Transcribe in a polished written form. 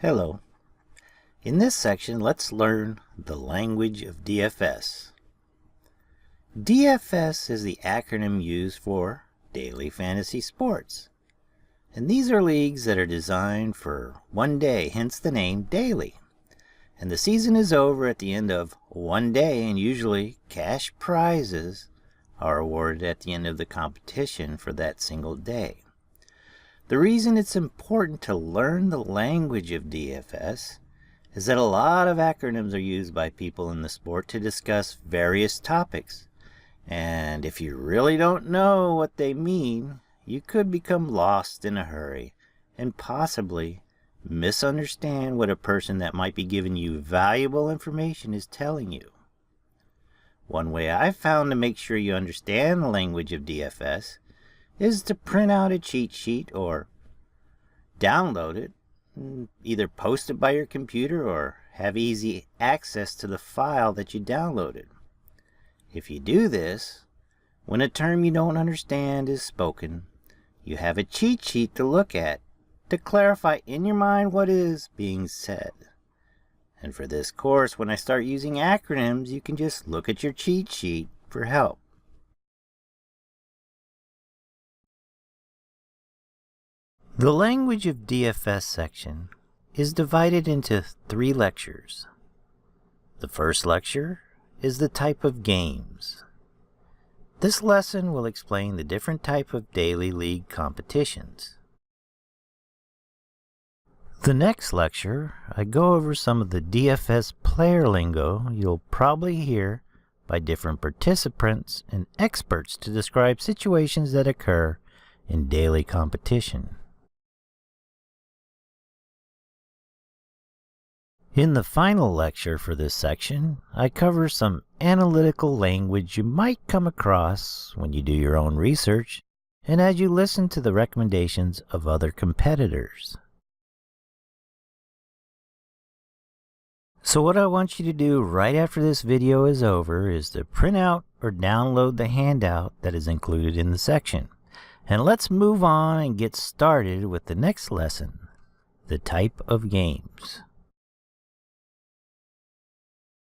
Hello. In this section, let's learn the language of DFS. DFS is the acronym used for Daily Fantasy Sports. And these are leagues that are designed for one day, hence the name daily. And the season is over at the end of one day, and usually cash prizes are awarded at the end of the competition for that single day. The reason it's important to learn the language of DFS is that a lot of acronyms are used by people in the sport to discuss various topics. And if you really don't know what they mean, you could become lost in a hurry and possibly misunderstand what a person that might be giving you valuable information is telling you. One way I've found to make sure you understand the language of DFS is to print out a cheat sheet or download it, either post it by your computer or have easy access to the file that you downloaded. If you do this, when a term you don't understand is spoken, you have a cheat sheet to look at to clarify in your mind what is being said. And for this course, when I start using acronyms, you can just look at your cheat sheet for help. The language of DFS section is divided into 3 lectures. The first lecture is the type of games. This lesson will explain the different type of daily league competitions. The next lecture, I go over some of the DFS player lingo you'll probably hear by different participants and experts to describe situations that occur in daily competition. In the final lecture for this section, I cover some analytical language you might come across when you do your own research and as you listen to the recommendations of other competitors. So what I want you to do right after this video is over is to print out or download the handout that is included in the section. And let's move on and get started with the next lesson, the type of games.